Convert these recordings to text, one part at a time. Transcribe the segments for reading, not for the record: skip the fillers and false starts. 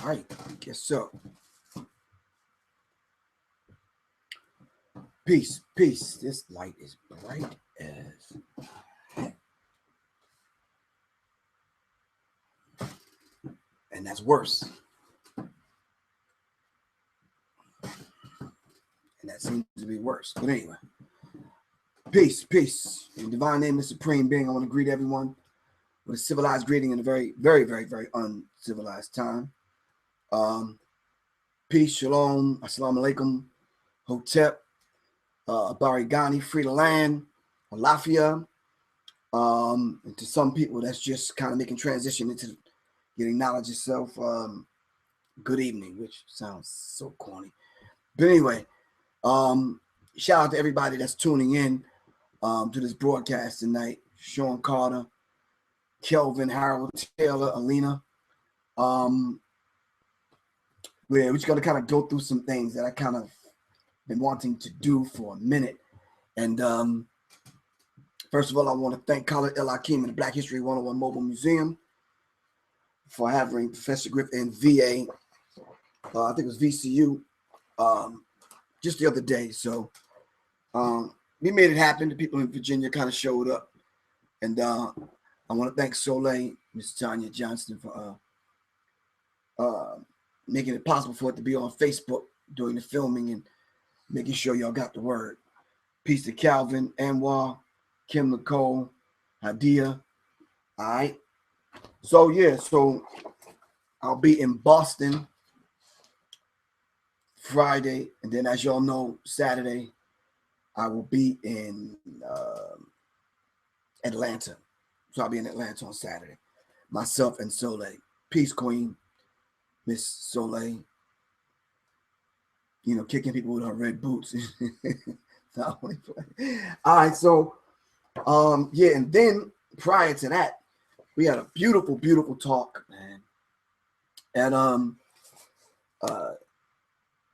All right, I guess so. Peace, peace. This light is bright as heck. And that's worse. And that seems to be worse. But anyway, peace, peace. In divine name of the supreme being, I want to greet everyone with a civilized greeting in a very, very, very, very uncivilized time. Peace, shalom, assalamu alaikum, hotep, barigani, free the land, alafia. And to some people, that's just kind of making transition into getting knowledge itself. Good evening, which sounds so corny. But anyway, shout out to everybody that's tuning in to this broadcast tonight. Sean Carter, Kelvin, Harold, Taylor, Alina. We're just going to kind of go through some things that I kind of been wanting to do for a minute. And first of all, I want to thank Khalid El Hakim and the Black History 101 Mobile Museum for having Professor Griff and VA, I think it was VCU, just the other day. So we made it happen. The people in Virginia kind of showed up. And I want to thank Soleil, Miss Tanya Johnston, for making it possible for it to be on Facebook during the filming and making sure y'all got the word. Peace to Calvin, Anwar, Kim Nicole, Hadia. All right. So, yeah, so I'll be in Boston Friday. And then, as y'all know, Saturday, I will be in Atlanta. So I'll be in Atlanta on Saturday. Myself and Soleil. Peace, Queen. Miss Soleil. You know, kicking people with her red boots. All right, so yeah, and then prior to that, we had a beautiful, beautiful talk, man. And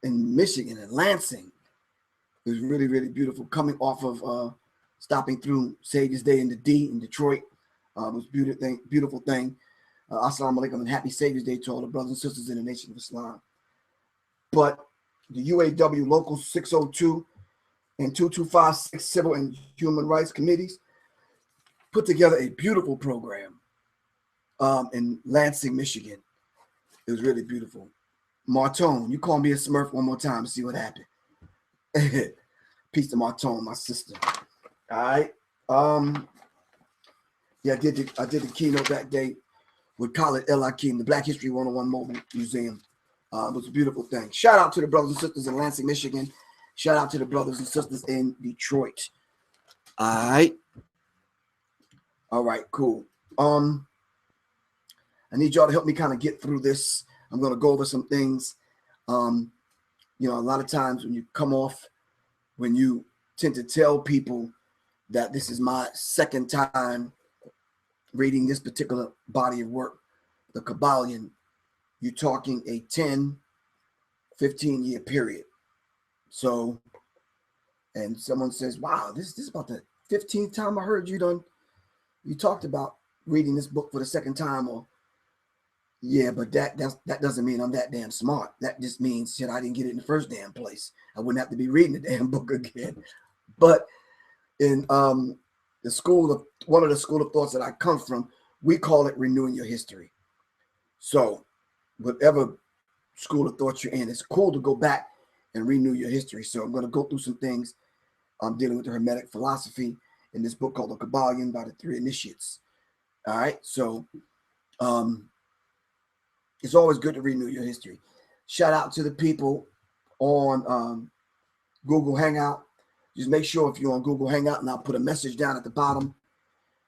in Michigan, in Lansing. It was really, really beautiful. Coming off of stopping through Savior's Day in the D in Detroit. It was a beautiful thing. Assalamu alaikum and happy Savior's Day to all the brothers and sisters in the Nation of Islam. But the UAW Local 602 and 2256 Civil and Human Rights Committees put together a beautiful program in Lansing, Michigan. It was really beautiful. Martone, you call me a Smurf one more time to see what happened. Peace to Martone, my sister. All right. Yeah, I did the keynote that day with Khalid El Hakim, the Black History 101 Mobile Museum. It was a beautiful thing. Shout out to the brothers and sisters in Lansing, Michigan. Shout out to the brothers and sisters in Detroit. All right. All right, cool. I need y'all to help me kind of get through this. I'm going to go over some things. You know, a lot of times when you come off, when you tend to tell people that this is my second time reading this particular body of work, the Kybalion, you're talking a 10, 15-year period. So, and someone says, wow, this is about the 15th time I heard you talked about reading this book for the second time. Or yeah, but that doesn't mean I'm that damn smart. That just means shit, I didn't get it in the first damn place. I wouldn't have to be reading the damn book again. But in the school of thoughts that I come from, we call it renewing your history. So whatever school of thought you're in, it's cool to go back and renew your history. So I'm going to go through some things. I'm dealing with the hermetic philosophy in this book called the Kybalion by the Three Initiates. All right. So it's always good to renew your history. Shout out to the people on Google Hangout. Just make sure if you're on Google Hangout, and I'll put a message down at the bottom,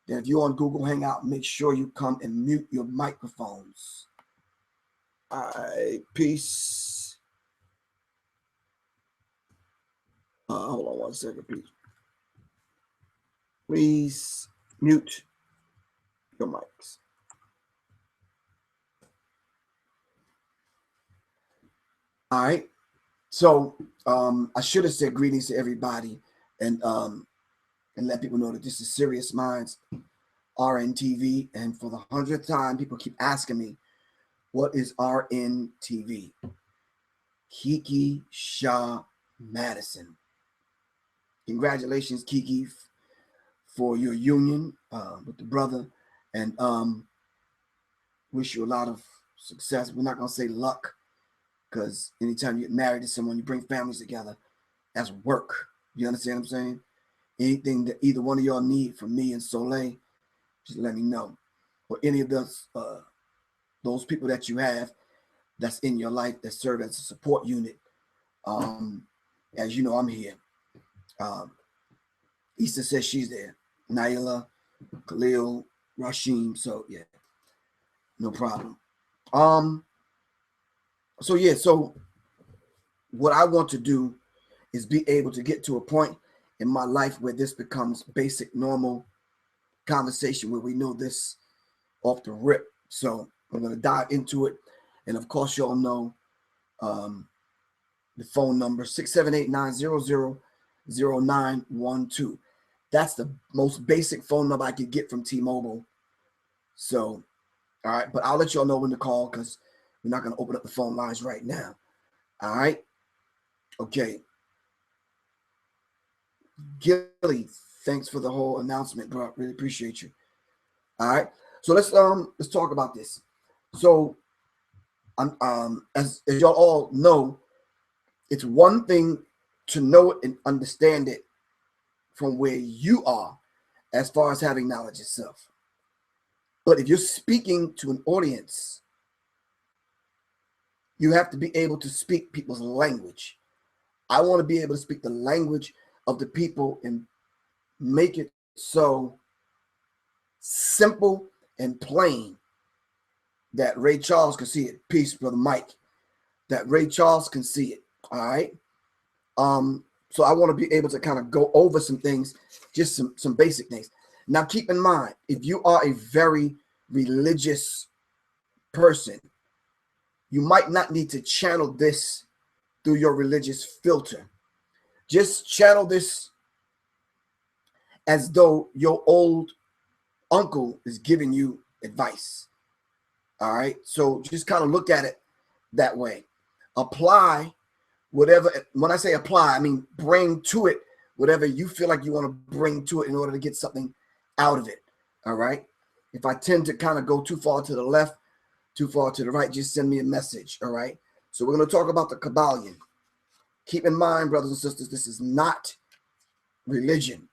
then if you're on Google Hangout, make sure you come and mute your microphones. All right, peace. Hold on one second, please. Please mute your mics. All right. So I should have said greetings to everybody and let people know that this is Serious Minds RnTv. And for the 100th time, people keep asking me, what is RnTv? Kiki Shaw Madison. Congratulations, Kiki, for your union with the brother, and wish you a lot of success. We're not going to say luck, because anytime you get married to someone, you bring families together. That's work. You understand what I'm saying? Anything that either one of y'all need from me and Soleil, just let me know. Or any of those people that you have that's in your life that serve as a support unit. As you know, I'm here. Issa says she's there. Naila, Khalil, Rashim. So yeah, no problem. So what I want to do is be able to get to a point in my life where this becomes basic, normal conversation, where we know this off the rip. So I'm going to dive into it. And of course, y'all know the phone number, 678-900-0912. That's the most basic phone number I could get from T-Mobile. So, all right, but I'll let y'all know when to call, because we're not going to open up the phone lines right now. All right. Okay. Gilly, thanks for the whole announcement, bro. Really appreciate you. All right. So let's talk about this. So as y'all all know, it's one thing to know it and understand it from where you are, as far as having knowledge itself. But if you're speaking to an audience, you have to be able to speak people's language. I want to be able to speak the language of the people and make it so simple and plain that Ray Charles can see it. Peace, Brother Mike. That Ray Charles can see it. All right. So I want to be able to kind of go over some things, just some basic things. Now, keep in mind, if you are a very religious person, you might not need to channel this through your religious filter. Just channel this as though your old uncle is giving you advice. All right. So just kind of look at it that way. Apply whatever. When I say apply, I mean bring to it whatever you feel like you want to bring to it in order to get something out of it. All right. If I tend to kind of go too far to the left, too far to the right, just send me a message. All right. So we're going to talk about the Kybalion. Keep in mind, brothers and sisters, this is not religion.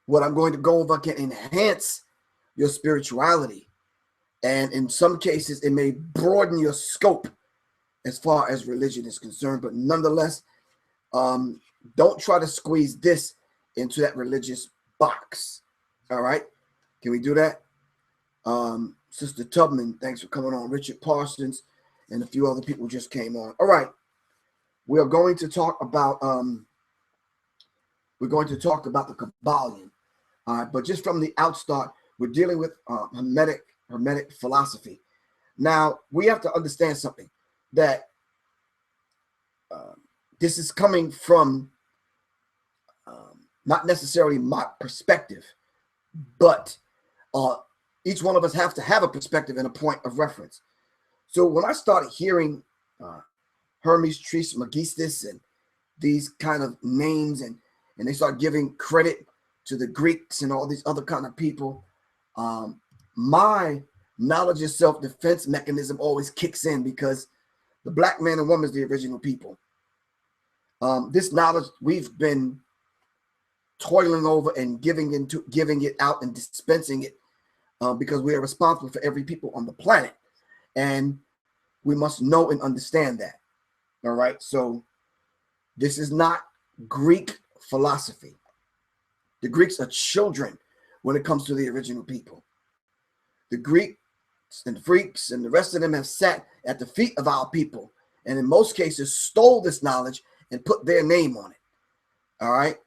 What I'm going to go over can enhance your spirituality. And in some cases, it may broaden your scope as far as religion is concerned. But nonetheless, don't try to squeeze this into that religious box. All right. Can we do that? Sister Tubman, thanks for coming on. Richard Parsons and a few other people just came on. All right. We are going to talk about the Kybalion. All right, but just from the outstart, we're dealing with hermetic philosophy. Now, we have to understand something, that this is coming from not necessarily my perspective, but each one of us have to have a perspective and a point of reference. So when I started hearing Hermes Trismegistus and these kind of names, and they start giving credit to the Greeks and all these other kind of people, my knowledge of self-defense mechanism always kicks in, because the black man and woman is the original people. This knowledge we've been toiling over and giving it out and dispensing it, because we are responsible for every people on the planet, and we must know and understand that. All right, so this is not Greek philosophy. The Greeks are children when it comes to the original people. The Greeks and the Greeks and the rest of them have sat at the feet of our people, and in most cases stole this knowledge and put their name on it. All right,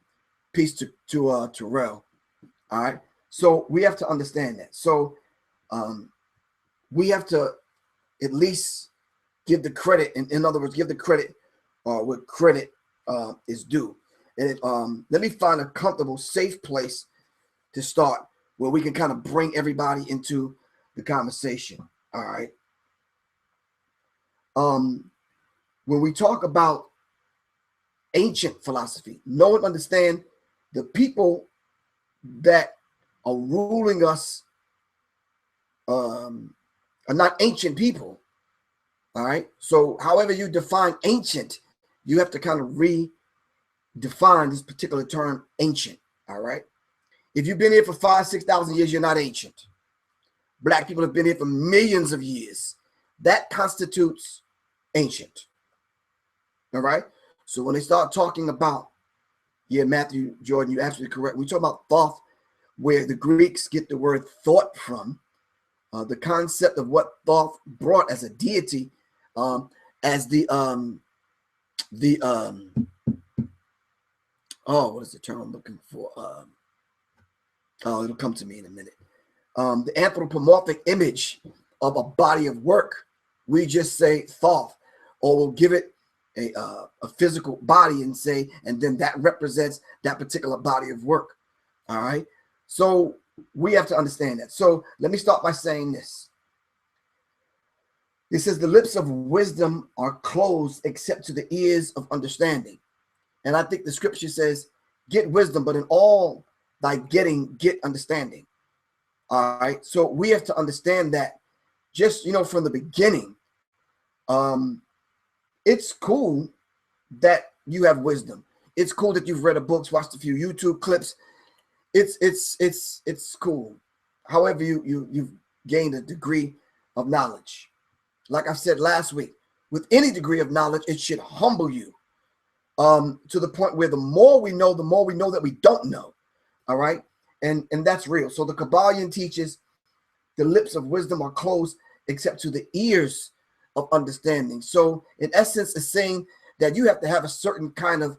peace to Terrell. All right, so we have to understand that. So we have to at least give the credit, in other words, give the credit what credit is due. And let me find a comfortable, safe place to start where we can kind of bring everybody into the conversation. All right. When we talk about ancient philosophy, know and understand the people that are ruling us are not ancient people. All right. So however you define ancient, you have to kind of redefine this particular term ancient. All right. If you've been here for 5,000 to 6,000 years, you're not ancient. Black people have been here for millions of years. That constitutes ancient. All right. So when they start talking about, yeah, Matthew Jordan, you're absolutely correct. We talk about thought, where the Greeks get the word thought from. The concept of what Thoth brought as a deity, as what is the term I'm looking for? It'll come to me in a minute. The anthropomorphic image of a body of work. We just say Thoth, or we'll give it a physical body and say, and then that represents that particular body of work. All right. So we have to understand that. So let me start by saying this. It says the lips of wisdom are closed except to the ears of understanding. And I think the scripture says, get wisdom, but in all thy getting, get understanding. All right. So we have to understand that just, from the beginning, it's cool that you have wisdom. It's cool that you've read a book, watched a few YouTube clips. It's cool. However, you've gained a degree of knowledge. Like I said last week, with any degree of knowledge, it should humble you to the point where the more we know that we don't know. All right. And that's real. So the Kybalion teaches the lips of wisdom are closed except to the ears of understanding. So in essence, it's saying that you have to have a certain kind of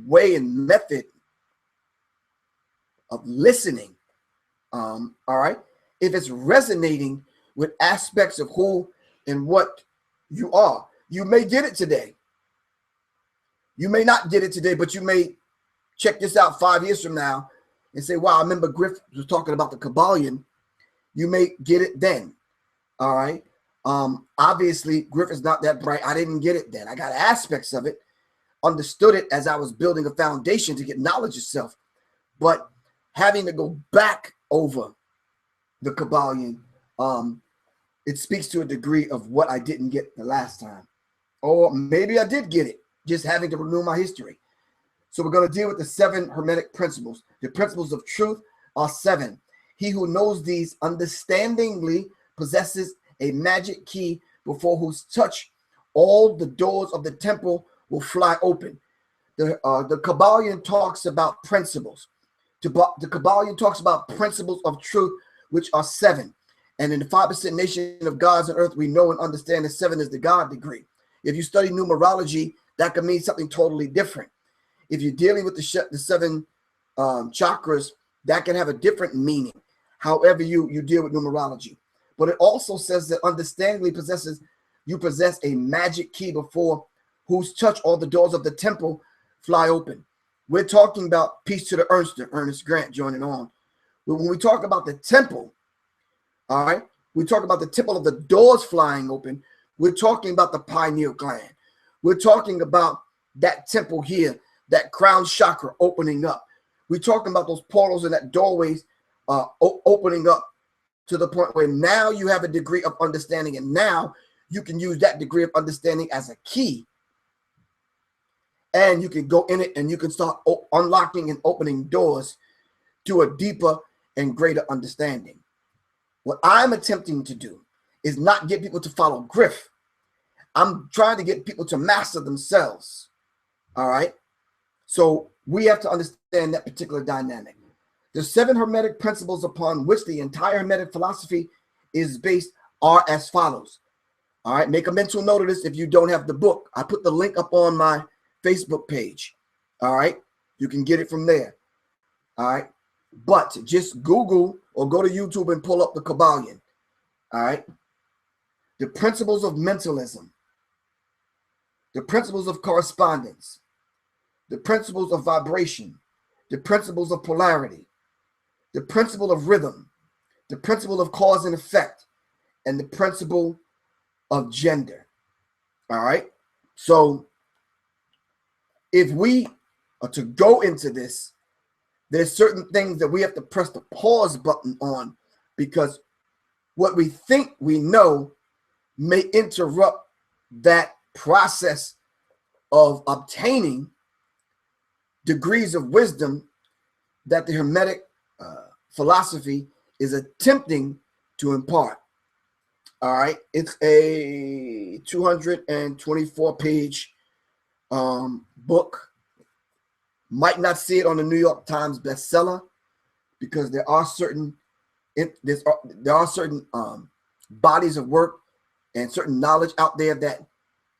way and method of listening. All right. If it's resonating with aspects of who and what you are, you may get it today. You may not get it today, but you may check this out 5 years from now and say, wow, I remember Griff was talking about the Kybalion. You may get it then. All right. Obviously, Griff is not that bright. I didn't get it then. I got aspects of it, understood it as I was building a foundation to get knowledge itself. But having to go back over the Kybalion, it speaks to a degree of what I didn't get the last time. Or maybe I did get it, just having to renew my history. So we're going to deal with the 7 hermetic principles. The principles of truth are 7. He who knows these understandingly possesses a magic key before whose touch all the doors of the temple will fly open. The Kybalion talks about principles. The Kybalion talks about principles of truth, which are 7. And in the 5% nation of gods on earth, we know and understand that 7 is the God degree. If you study numerology, that could mean something totally different. If you're dealing with the 7 chakras, that can have a different meaning, however you deal with numerology. But it also says that understandingly you possess a magic key before whose touch all the doors of the temple fly open. We're talking about peace to the Ernest Grant joining on. When we talk about the temple, all right, we talk about the temple of the doors flying open. We're talking about the pineal gland. We're talking about that temple here, that crown chakra opening up. We're talking about those portals and that doorways opening up to the point where now you have a degree of understanding, and now you can use that degree of understanding as a key. And you can go in it and you can start unlocking and opening doors to a deeper and greater understanding. What I'm attempting to do is not get people to follow Griff. I'm trying to get people to master themselves. All right. So we have to understand that particular dynamic. The 7 hermetic principles upon which the entire hermetic philosophy is based are as follows. All right. Make a mental note of this if you don't have the book. I put the link up on my Facebook page. All right. You can get it from there. All right. But just Google or go to YouTube and pull up the Kybalion. All right. The principles of mentalism, the principles of correspondence, the principles of vibration, the principles of polarity, the principle of rhythm, the principle of cause and effect, and the principle of gender. All right. So if we are to go into this, there's certain things that we have to press the pause button on, because what we think we know may interrupt that process of obtaining degrees of wisdom that the hermetic philosophy is attempting to impart. All right. It's a 224-page book. Might not see it on the New York Times bestseller, because there are certain bodies of work and certain knowledge out there that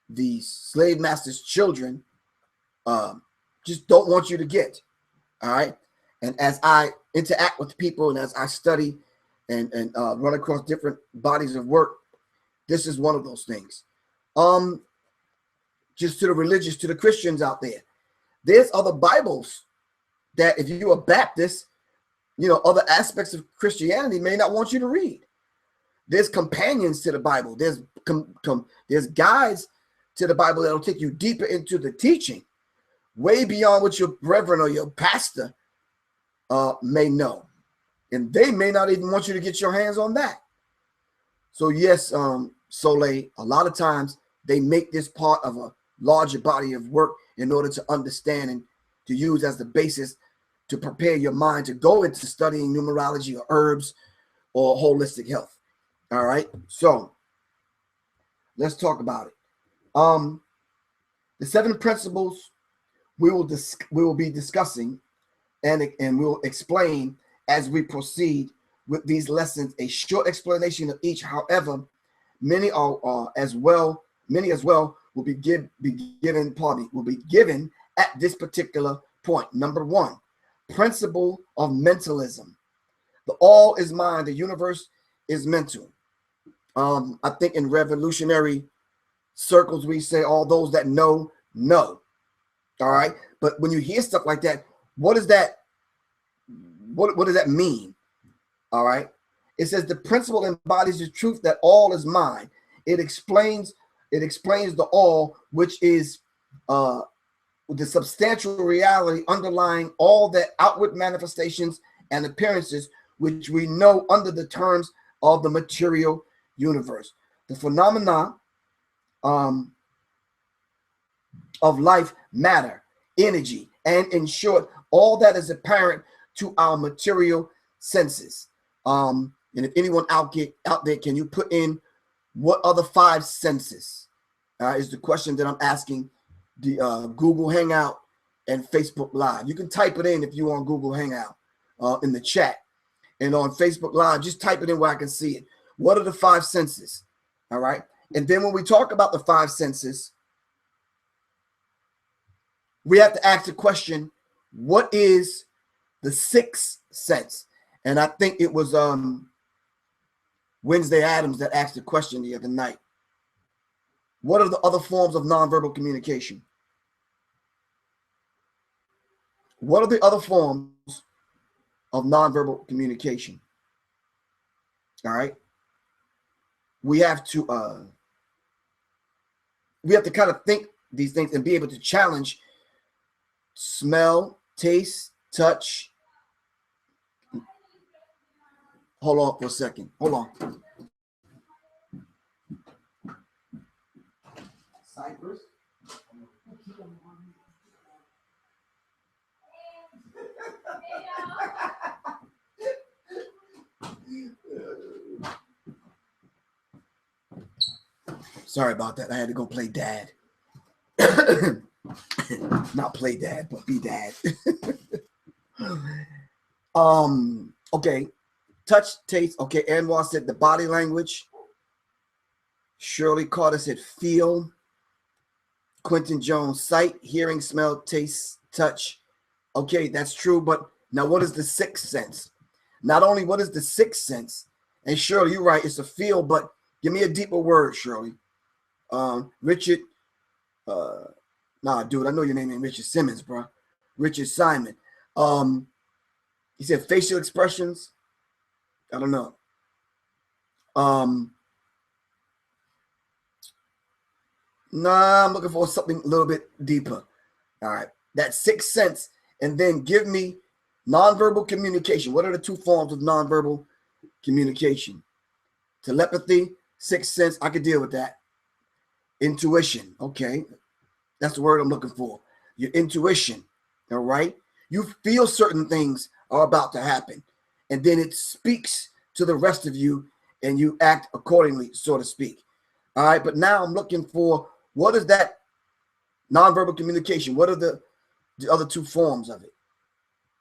the slave master's children just don't want you to get. All right. And as I interact with people and as I study and run across different bodies of work, this is one of those things. Just to the religious, to the Christians out there, there's other Bibles that if you're a Baptist, other aspects of Christianity may not want you to read. There's companions to the Bible. There's guides to the Bible that'll take you deeper into the teaching, way beyond what your reverend or your pastor may know. And they may not even want you to get your hands on that. So yes, Soleil, a lot of times they make this part of a larger body of work in order to understand and to use as the basis to prepare your mind to go into studying numerology or herbs or holistic health. All right. So let's talk about it. The 7 principles we will be discussing and we'll explain as we proceed with these lessons. A short explanation of each. However, many as well will be given at this particular point. Number 1, principle of mentalism. The all is mind. The universe is mental. I think in revolutionary circles we say all those that know. All right, but when you hear stuff like that, what does that mean? All right, it says the principle embodies the truth that all is mind. It explains the all, which is the substantial reality underlying all the outward manifestations and appearances, which we know under the terms of the material universe. The phenomena of life, matter, energy, and in short, all that is apparent to our material senses. And if anyone out there, can you put in what are the 5 senses? Is the question that I'm asking the Google Hangout and Facebook Live. You can type it in if you on Google Hangout in the chat, and on Facebook Live, just type it in where I can see it. What are the 5 senses? All right. And then when we talk about the 5 senses, we have to ask the question, what is the 6th sense? And I think it was Wednesday Adams that asked the question the other night. What are the other forms of nonverbal communication? What are the other forms of nonverbal communication? All right. We have to kind of think these things and be able to challenge smell, taste, touch. Hold on for a second. Hold on. Cypress. Sorry about that. I had to go play dad. Not play dad, but be dad. Okay. Touch, taste. Okay. Anwar said the body language. Shirley Carter said feel. Quentin Jones, sight, hearing, smell, taste, touch. Okay, that's true. But Now, what is the sixth sense? Not only what is the sixth sense, and Shirley, you're right, it's a feel, but give me a deeper word, Shirley. Richard, nah, dude, I know your name ain't Richard Simmons, bro. Richard Simon. He said facial expressions. I don't know. Nah, I'm looking for something a little bit deeper. All right, that sixth sense, and then give me nonverbal communication. What are the two forms of nonverbal communication? Telepathy, sixth sense, I could deal with that. Intuition, okay, that's the word I'm looking for. Your intuition, all right? You feel certain things are about to happen, and then it speaks to the rest of you, and you act accordingly, so to speak. All right, but now I'm looking for what is that nonverbal communication? What are the other two forms of it?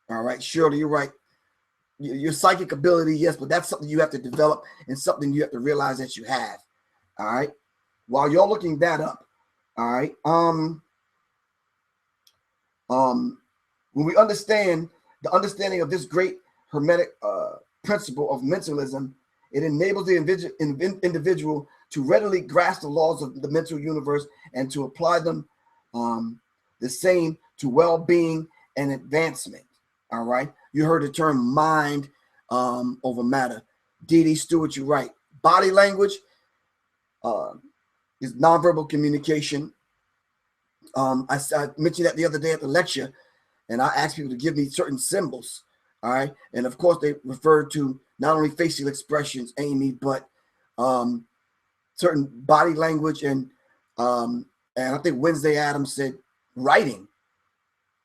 All right, Shirley, you're right. Your psychic ability, yes, but that's something you have to develop and something you have to realize that you have. All right. While you're looking that up, all right. When we understand the understanding of this great hermetic principle of mentalism, it enables the individual to readily grasp the laws of the mental universe and to apply them the same to well-being and advancement. All right. You heard the term mind over matter. D.D. Stewart, you're right. Body language is nonverbal communication. I mentioned that the other day at the lecture, and I asked people to give me certain symbols. All right. And of course, they referred to not only facial expressions, Amy, but certain body language. And I think Wednesday Adams said writing.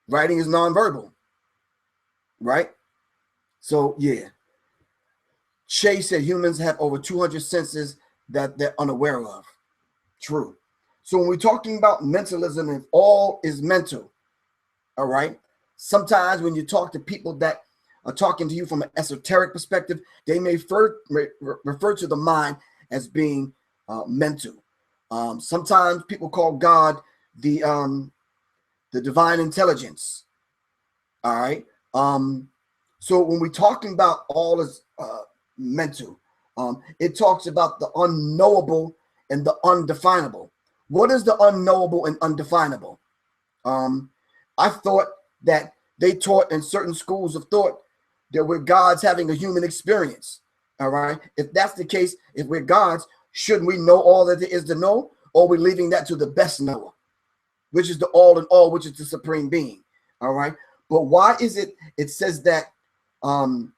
Writing is nonverbal. Right? So, yeah. Chase said humans have over 200 senses that they're unaware of. True. So when we're talking about mentalism, if all is mental, all right, sometimes when you talk to people that are talking to you from an esoteric perspective, they may refer to the mind as being mental. Sometimes people call God the divine intelligence. All right. So when we're talking about all is mental, it talks about the unknowable and the undefinable. What is the unknowable and undefinable? I thought that they taught in certain schools of thought that we're gods having a human experience. All right. If that's the case, if we're gods, shouldn't we know all that there is to know? Or are we leaving that to the best knower, which is the all in all, which is the supreme being? All right. But why is it? It says that all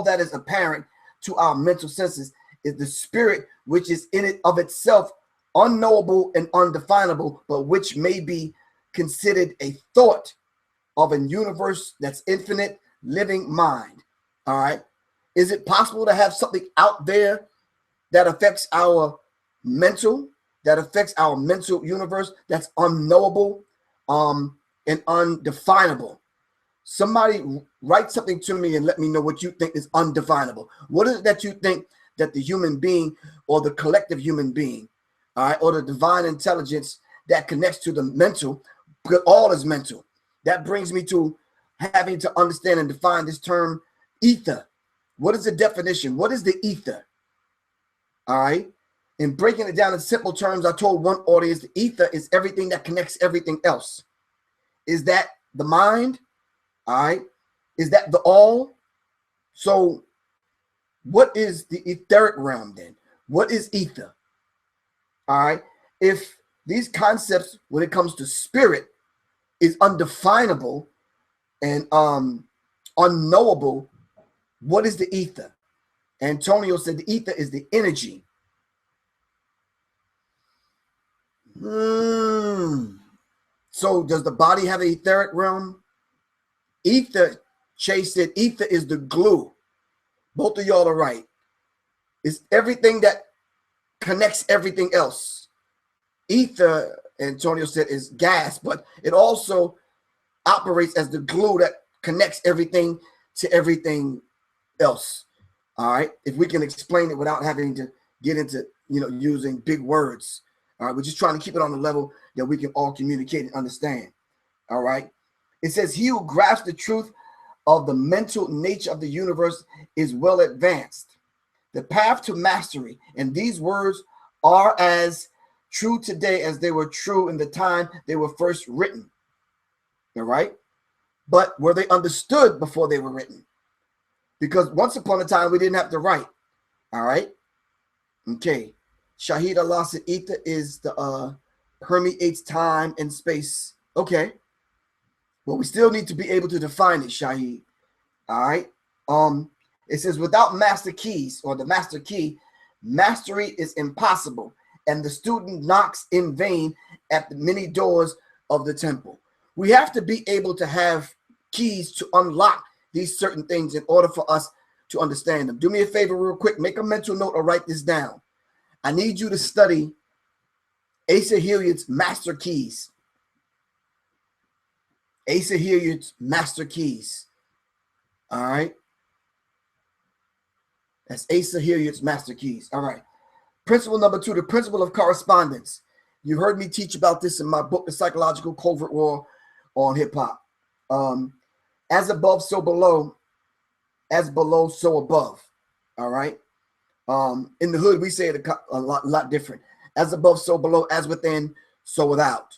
that is apparent to our mental senses is the spirit, which is in it of itself unknowable and undefinable, but which may be considered a thought of a universe that's infinite, living mind. All right. Is it possible to have something out there that affects our mental, universe that's unknowable and undefinable? Somebody write something to me and let me know what you think is undefinable. What is it that you think that the human being or the collective human being, all right, or the divine intelligence that connects to the mental, because all is mental. That brings me to having to understand and define this term ether. What is the definition? What is the ether? All right. And breaking it down in simple terms, I told one audience the ether is everything that connects everything else. Is that the mind? All right. Is that the all? So what is the etheric realm then? What is ether? All right. If these concepts, when it comes to spirit, is undefinable and unknowable, what is the ether? Antonio said the ether is the energy. So does the body have an etheric realm? Ether, Chase said, ether is the glue. Both of y'all are right. It's everything that connects everything else. Ether, Antonio said, is gas, but it also operates as the glue that connects everything to everything else. All right. If we can explain it without having to get into, using big words. All right. We're just trying to keep it on the level that we can all communicate and understand. All right. It says, he who grasps the truth of the mental nature of the universe is well advanced. The path to mastery, and these words are as true today as they were true in the time they were first written. All right? But were they understood before they were written? Because once upon a time, we didn't have to write. All right? Okay. Shahid Allah said, ether is the permeates time and space. Okay. But we still need to be able to define it, Shahid. All right. It says, without master keys, or the master key, mastery is impossible, and the student knocks in vain at the many doors of the temple. We have to be able to have keys to unlock these certain things in order for us to understand them. Do me a favor real quick. Make a mental note or write this down. I need you to study Asa Hilliard's Master Keys. Asa Hilliard's Master Keys. All right. That's Asa Hilliard's Master Keys. All right. Principle number 2, the principle of correspondence. You heard me teach about this in my book, The Psychological Covert War on Hip Hop. As above, so below. As below, so above. All right. In the hood, we say it a lot different. As above, so below. As within, so without.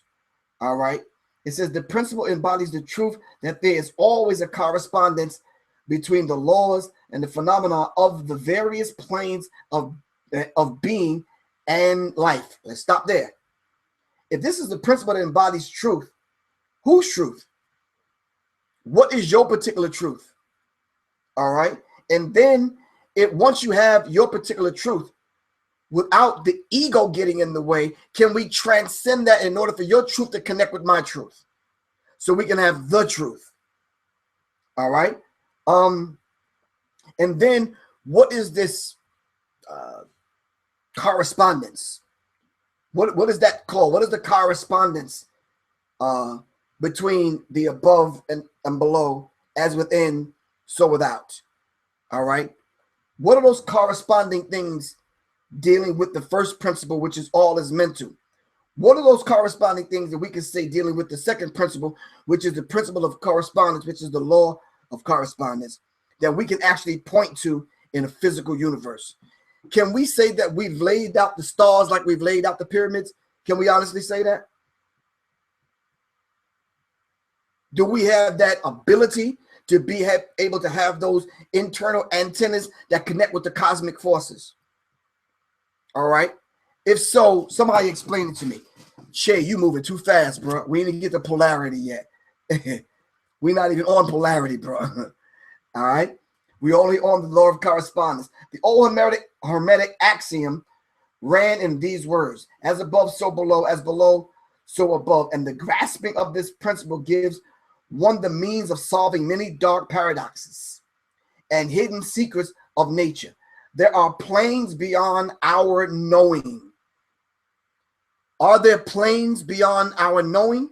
All right. It says the principle embodies the truth that there is always a correspondence between the laws and the phenomena of the various planes of being and life. Let's stop there. If this is the principle that embodies truth, whose truth? What is your particular truth? All right. And then once you have your particular truth, without the ego getting in the way, can we transcend that in order for your truth to connect with my truth? So we can have the truth. All right. And then what is this correspondence? What is that called? What is the correspondence between the above and below, as within, so without? All right. What are those corresponding things dealing with the first principle, which is all is mental? What are those corresponding things that we can say dealing with the second principle, which is the principle of correspondence, which is the law of correspondence, that we can actually point to in a physical universe? Can we say that we've laid out the stars like we've laid out the pyramids? Can we honestly say that? Do we have that ability to be able to have those internal antennas that connect with the cosmic forces? All right. If so, somebody explain it to me. Shay, you moving too fast, bro. We didn't get to polarity yet. We're not even on polarity, bro. All right. We only on the law of correspondence. The old hermetic axiom ran in these words: as above, so below; as below, so above. And the grasping of this principle gives one the means of solving many dark paradoxes and hidden secrets of nature. There are planes beyond our knowing. Are there planes beyond our knowing?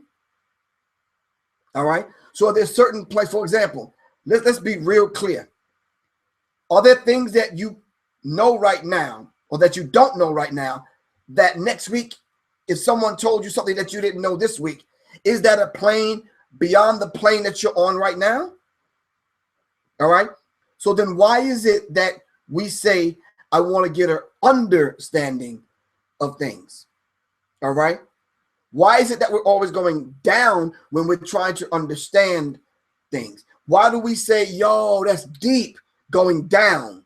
All right. So there's certain places, for example, let's be real clear. Are there things that you know right now, or that you don't know right now, that next week, if someone told you something that you didn't know this week, is that a plane beyond the plane that you're on right now? All right. So then why is it that we say, I want to get an understanding of things? All right. Why is it that we're always going down when we're trying to understand things? Why do we say, yo, that's deep, going down,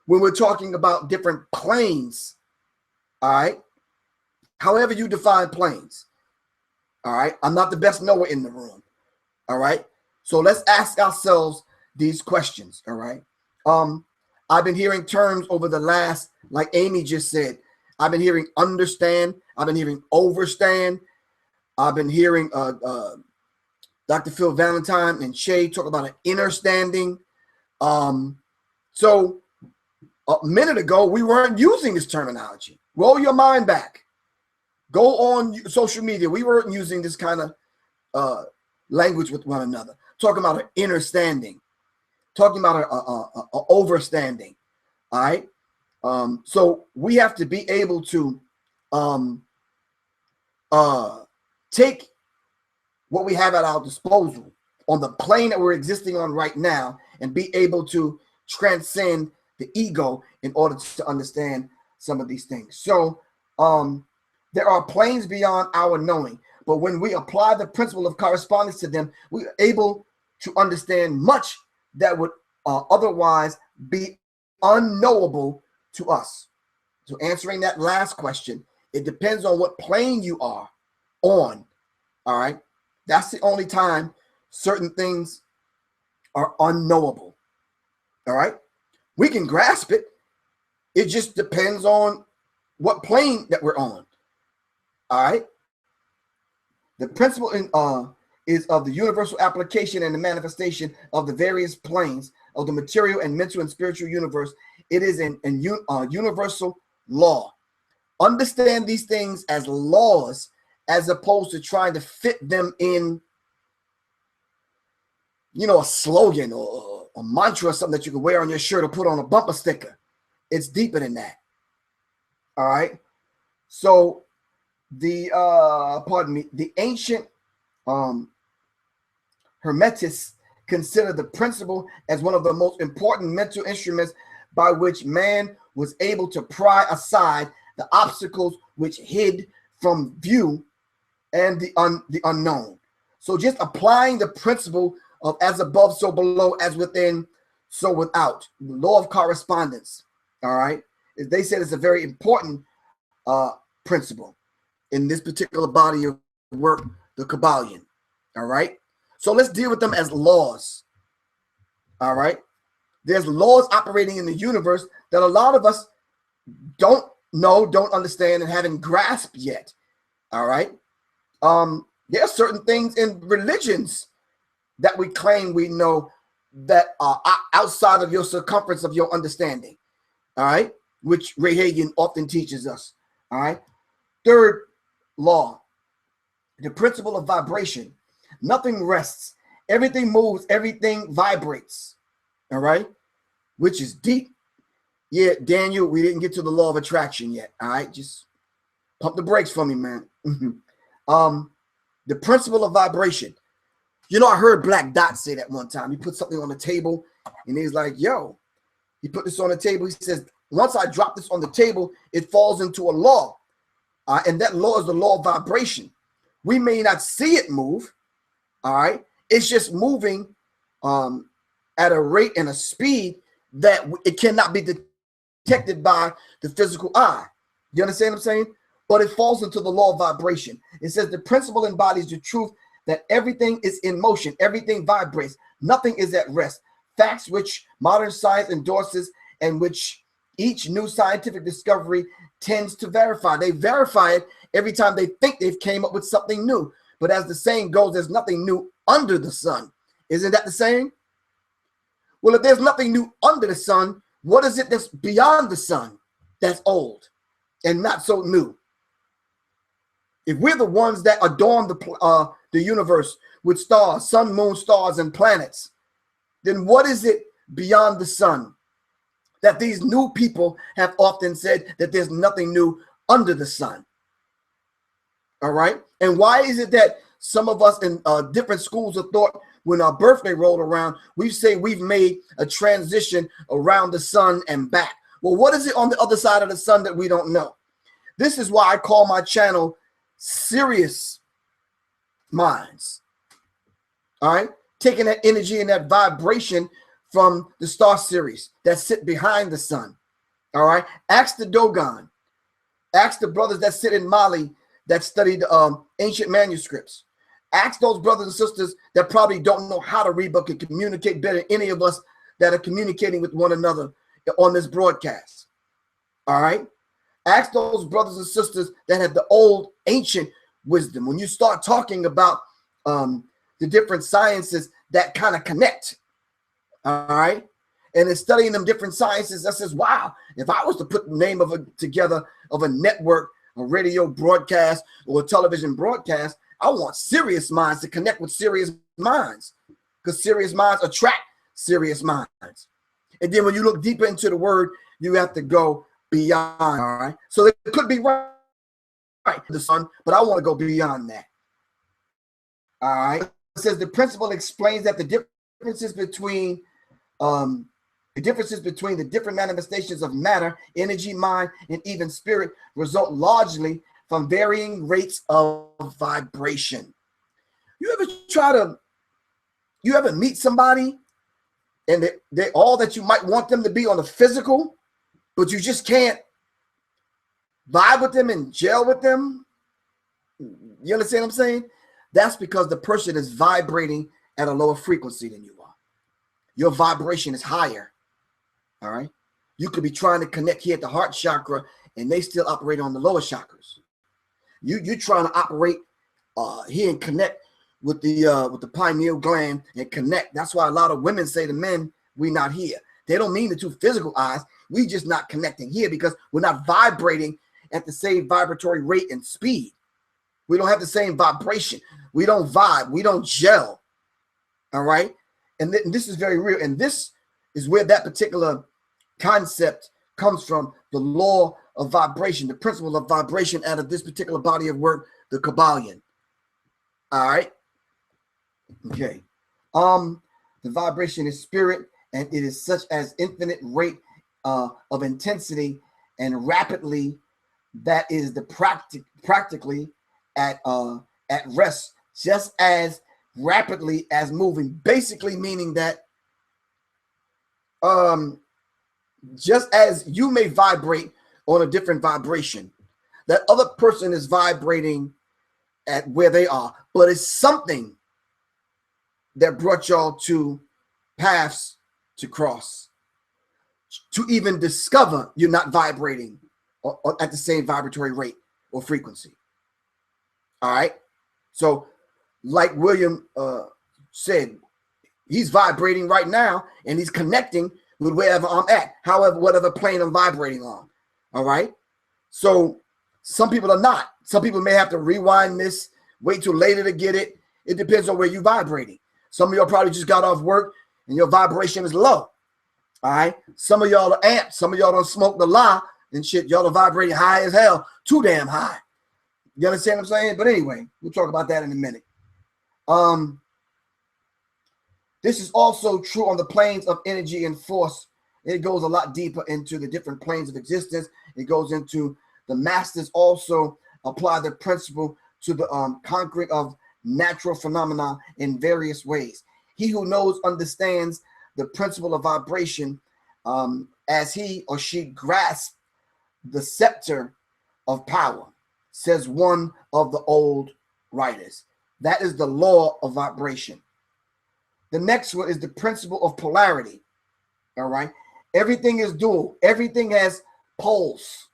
when we're talking about different planes? All right. However you define planes. All right. I'm not the best knower in the room. All right. So let's ask ourselves these questions. All right. I've been hearing terms over the last, like Amy just said, I've been hearing understand. I've been hearing overstand. I've been hearing Dr. Phil Valentine and Shay talk about an inner standing. So a minute ago, we weren't using this terminology. Roll your mind back. Go on social media. We weren't using this kind of language with one another. Talking about an inner standing. Talking about a overstanding. All right. So we have to be able to take what we have at our disposal on the plane that we're existing on right now, and be able to transcend the ego in order to understand some of these things. So there are planes beyond our knowing, but when we apply the principle of correspondence to them, we are able to understand much that would otherwise be unknowable to us. So answering that last question, it depends on what plane you are on. All right. That's the only time certain things are unknowable. All right. We can grasp it. It just depends on what plane that we're on. All right. The principle is of the universal application and the manifestation of the various planes of the material and mental and spiritual universe. It is an universal law. Understand these things as laws, as opposed to trying to fit them in, a slogan or a mantra or something that you can wear on your shirt or put on a bumper sticker. It's deeper than that. All right. So the ancient hermetists consider the principle as one of the most important mental instruments by which man was able to pry aside the obstacles which hid from view and the unknown. So just applying the principle of as above, so below, as within, so without, the law of correspondence. All right. They said it's a very important principle in this particular body of work, the Kybalion. All right. So let's deal with them as laws. All right. There's laws operating in the universe that a lot of us don't know, don't understand, and haven't grasped yet. All right. There are certain things in religions that we claim we know that are outside of your circumference of your understanding. All right. Which Ray Hagen often teaches us. All right. Third law, the principle of vibration. Nothing rests. Everything moves. Everything vibrates. All right. Which is deep. Yeah, Daniel, we didn't get to the law of attraction yet. All right. Just pump the brakes for me, man. The principle of vibration. I heard Black Dot say that one time. He put something on the table and he's like, yo, he put this on the table. He says, once I drop this on the table, it falls into a law. And that law is the law of vibration. We may not see it move. All right. It's just moving at a rate and a speed that it cannot be detected by the physical eye. You understand what I'm saying? But it falls into the law of vibration. It says the principle embodies the truth that everything is in motion. Everything vibrates. Nothing is at rest. Facts which modern science endorses and which each new scientific discovery tends to verify. They verify it every time they think they've came up with something new. But as the saying goes, there's nothing new under the sun. Isn't that the saying? Well, if there's nothing new under the sun, what is it that's beyond the sun that's old and not so new? If we're the ones that adorn the universe with stars, sun, moon, stars, and planets, then what is it beyond the sun that these new people have often said that there's nothing new under the sun? All right. And why is it that some of us in different schools of thought, when our birthday rolled around, we say we've made a transition around the sun and back? Well, what is it on the other side of the sun that we don't know? This is why I call my channel SiriusMinds. All right. Taking that energy and that vibration from the star series that sit behind the sun. All right. Ask the Dogon. Ask the brothers that sit in Mali that studied ancient manuscripts. Ask those brothers and sisters that probably don't know how to read but can communicate better than any of us that are communicating with one another on this broadcast. All right. Ask those brothers and sisters that have the old ancient wisdom. When you start talking about the different sciences that kind of connect, all right, and in studying them different sciences, that says, wow, if I was to put the name of together of a network, a radio broadcast, or a television broadcast, I want Serious Minds to connect with Serious Minds, because Serious Minds attract Serious Minds. And then when you look deeper into the word, you have to go beyond. All right. So it could be right, the sun, but I want to go beyond that. All right. It says the principle explains that the differences between the different manifestations of matter, energy, mind, and even spirit result largely from varying rates of vibration. You ever meet somebody and they all that you might want them to be on the physical, but you just can't vibe with them and gel with them? You understand what I'm saying? That's because the person is vibrating at a lower frequency than you are. Your vibration is higher. All right. You could be trying to connect here at the heart chakra and they still operate on the lower chakras. You're trying to operate here and connect with the pineal gland and connect. That's why a lot of women say to men, we not here. They don't mean the two physical eyes. We just not connecting here because we're not vibrating at the same vibratory rate and speed. We don't have the same vibration. We don't vibe. We don't gel. All right. And this is very real. And this is where that particular concept comes from, the law of vibration, the principle of vibration out of this particular body of work, the Kybalion. All right. Okay. The vibration is spirit, and it is such as infinite rate of intensity and rapidly that is the practically at rest, just as rapidly as moving, basically meaning that just as you may vibrate on a different vibration, that other person is vibrating at where they are, but it's something that brought y'all to paths to cross, to even discover you're not vibrating or at the same vibratory rate or frequency. All right. So like William said, he's vibrating right now and he's connecting with wherever I'm at, however, whatever plane I'm vibrating on. All right. So some people are not. Some people may have to rewind this, wait till later to get it. It depends on where you're vibrating. Some of y'all probably just got off work and your vibration is low. All right. Some of y'all are amped. Some of y'all don't smoke the lie and shit. Y'all are vibrating high as hell, too damn high. You understand what I'm saying? But anyway, we'll talk about that in a minute. This is also true on the planes of energy and force. It goes a lot deeper into the different planes of existence. It goes into the masters also apply the principle to the conquering of natural phenomena in various ways. He who knows understands the principle of vibration as he or she grasps the scepter of power, says one of the old writers. That is the law of vibration. The next one is the principle of polarity. All right. Everything is dual. Everything has poles.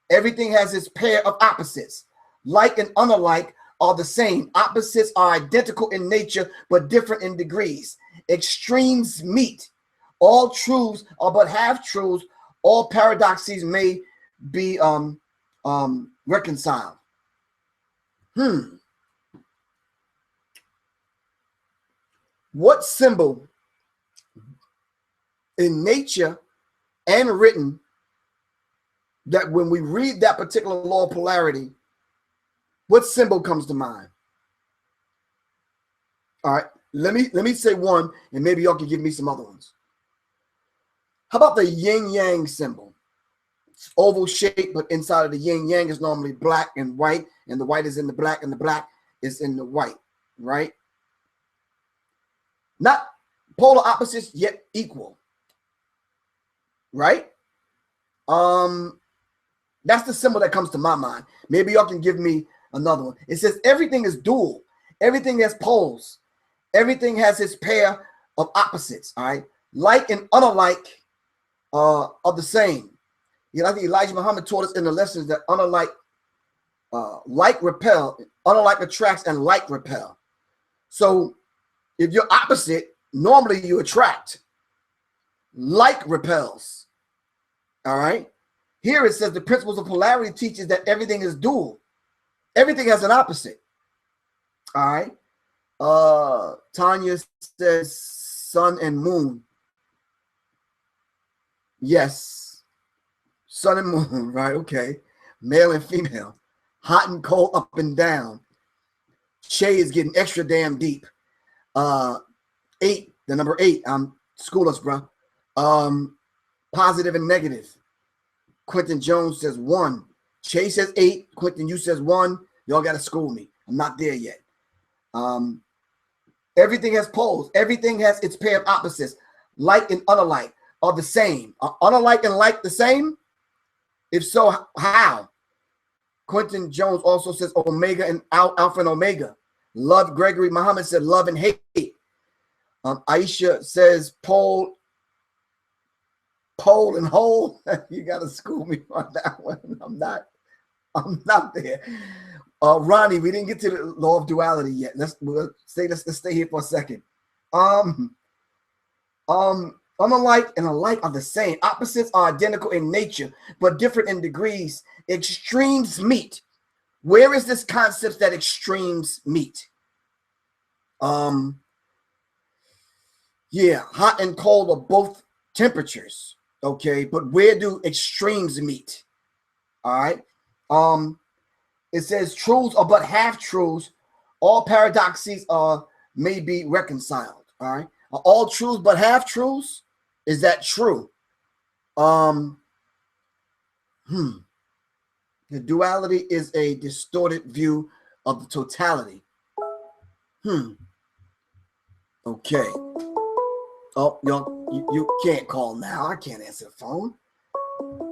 Everything has its pair of opposites. Like and unlike are the same. Opposites are identical in nature, but different in degrees. Extremes meet. All truths are but half truths. All paradoxes may be reconciled. What symbol in nature and written that when we read that particular law of polarity, what symbol comes to mind? All right, let me say one, and maybe y'all can give me some other ones. How about the yin yang symbol? It's oval shape, but inside of the yin yang is normally black and white, and the white is in the black, and the black is in the white, right? Not polar opposites, yet equal, right? That's the symbol that comes to my mind. Maybe y'all can give me another one. It says everything is dual. Everything has poles. Everything has its pair of opposites, all right? Like and unlike are the same. You know, I think Elijah Muhammad taught us in the lessons that unlike, like repel, unlike attracts, and like repel. So if you're opposite, normally you attract. Like repels. All right. Here it says the principles of polarity teaches that everything is dual. Everything has an opposite. All right. Tanya says sun and moon. Yes. Sun and moon, right? Okay. Male and female. Hot and cold, up and down. Shay is getting extra damn deep. 8, the number 8. School us, bro. Positive and negative. Quentin Jones says 1. Shay says 8. Quentin, you says 1. Y'all got to school me. I'm not there yet. Everything has poles. Everything has its pair of opposites. Like and unlike are the same. Are unlike and like the same? If so, how? Quentin Jones also says omega and alpha and omega. Love Gregory Muhammad said love and hate. Aisha says pole and hole. You got to school me on that one. I'm not there. Ronnie, we didn't get to the law of duality yet. Let's stay here for a second. Unlike and alike are the same. Opposites are identical in nature, but different in degrees. Extremes meet. Where is this concept that extremes meet? Yeah, hot and cold are both temperatures. Okay, but where do extremes meet? All right. It says truths are but half truths. All paradoxes may be reconciled. All right. Are all truths but half truths? Is that true? The duality is a distorted view of the totality. Okay. Oh, you can't call now. I can't answer the phone.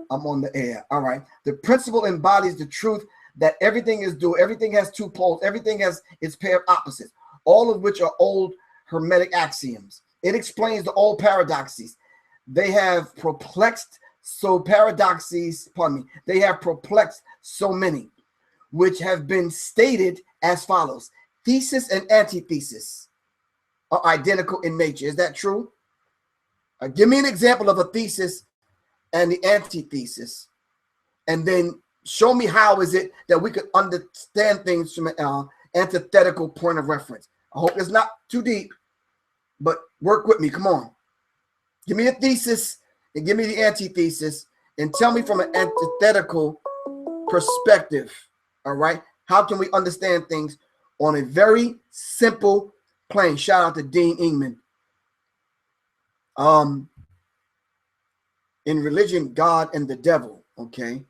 I'm on the air. All right. The principle embodies the truth that everything is dual. Everything has two poles. Everything has its pair of opposites, all of which are old hermetic axioms. It explains the old paradoxes. They have perplexed they have perplexed so many, which have been stated as follows. Thesis and antithesis are identical in nature. Is that true? Give me an example of a thesis and the antithesis, and then show me how is it that we could understand things from an antithetical point of reference. I hope it's not too deep, but work with me. Come on. Give me a thesis and give me the antithesis and tell me from an antithetical perspective, all right? How can we understand things on a very simple plane? Shout out to Dean Ingman. In religion, God and the devil, okay?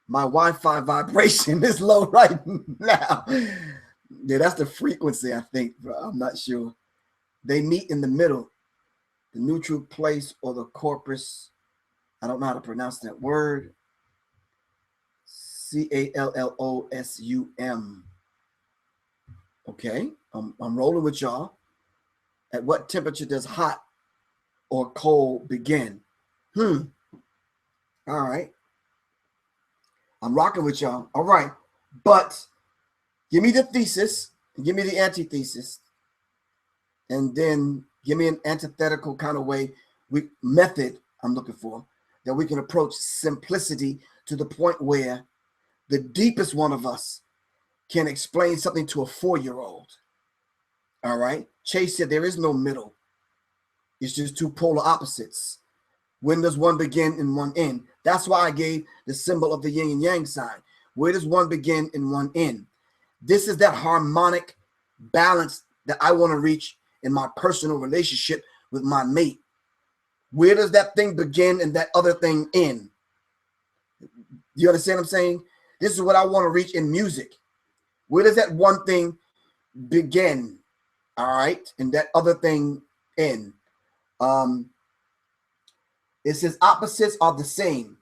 My Wi-Fi vibration is low right now. Yeah, that's the frequency, I think, bro. I'm not sure. They meet in the middle, the neutral place or the corpus. I don't know how to pronounce that word. Callosum. Okay, I'm rolling with y'all. At what temperature does hot or cold begin? All right. I'm rocking with y'all. All right. But give me the thesis, give me the antithesis, and then give me an antithetical kind of method I'm looking for that we can approach simplicity to the point where the deepest one of us can explain something to a 4-year-old. All right. Chase said there is no middle. It's just two polar opposites. When does one begin and one end? That's why I gave the symbol of the yin and yang sign. Where does one begin and one end? This is that harmonic balance that I want to reach in my personal relationship with my mate. Where does that thing begin and that other thing end? You understand what I'm saying? This is what I want to reach in music. Where does that one thing begin? All right. And that other thing end. It says opposites are the same,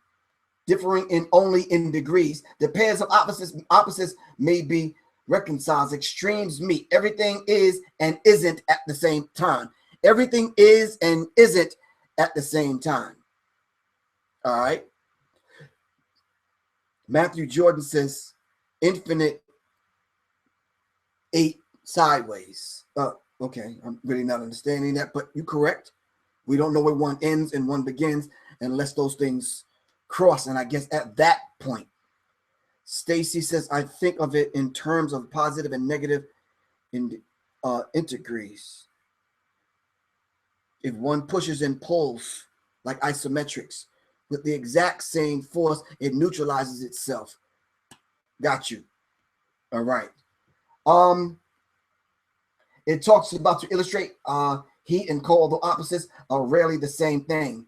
differing only in degrees. The pairs of opposites may be reconciled. Extremes meet. Everything is and isn't at the same time. Everything is and isn't at the same time. All right. Matthew Jordan says infinite 8 sideways. Okay, I'm really not understanding that, but you're correct. We don't know where one ends and one begins unless those things cross. And I guess at that point, Stacy says, I think of it in terms of positive and negative integers. If one pushes and pulls like isometrics with the exact same force, it neutralizes itself. Got you. All right. It talks about to illustrate heat and cold, although opposites are rarely the same thing.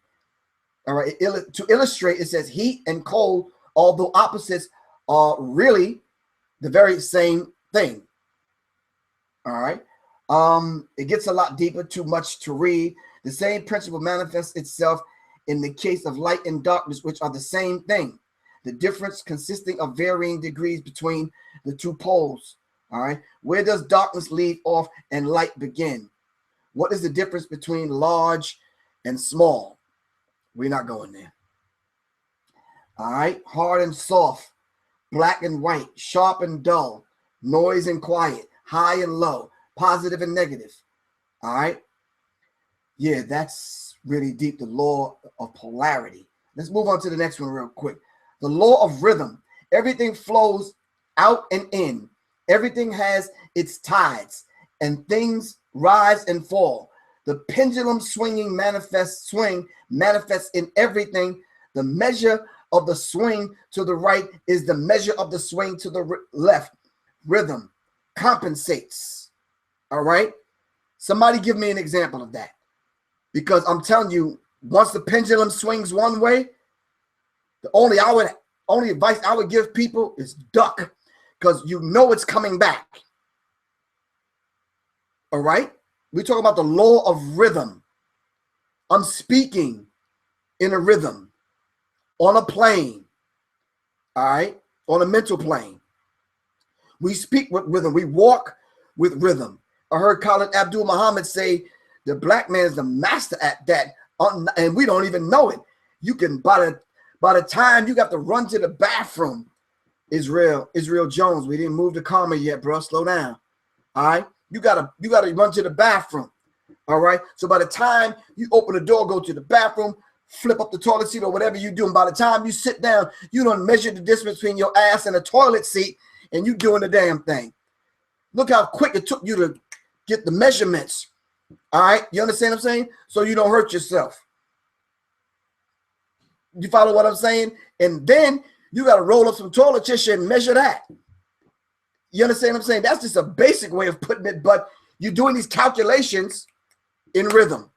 All right. To illustrate, it says heat and cold, although opposites are really the very same thing. All right. It gets a lot deeper, too much to read. The same principle manifests itself in the case of light and darkness, which are the same thing. The difference consisting of varying degrees between the two poles. All right. Where does darkness leave off and light begin? What is the difference between large and small? We're not going there. All right. Hard and soft, black and white, sharp and dull, noise and quiet, high and low, positive and negative. All right. Yeah, that's really deep. The law of polarity. Let's move on to the next one real quick. The law of rhythm. Everything flows out and in. Everything has its tides, and things rise and fall. The pendulum swing manifests in everything. The measure of the swing to the right is the measure of the swing to the left. Rhythm compensates. All right. Somebody give me an example of that. Because I'm telling you, once the pendulum swings one way, the only advice I would give people is duck, because you know it's coming back. All right? We talk about the law of rhythm. I'm speaking in a rhythm, on a plane, all right? On a mental plane. We speak with rhythm. We walk with rhythm. I heard Khalid Abdul Muhammad say the black man is the master at that, and we don't even know it. You can, by the time you got to run to the bathroom, Israel Jones, we didn't move the comma yet, bro. Slow down. All right. You gotta run to the bathroom. All right. So by the time you open the door, go to the bathroom, flip up the toilet seat or whatever you do, and by the time you sit down, you don't measure the distance between your ass and the toilet seat, and you doing the damn thing. Look how quick it took you to get the measurements. All right. You understand what I'm saying? So you don't hurt yourself. You follow what I'm saying? And then you got to roll up some toilet tissue and measure that. You understand what I'm saying? That's just a basic way of putting it, but you're doing these calculations in rhythm.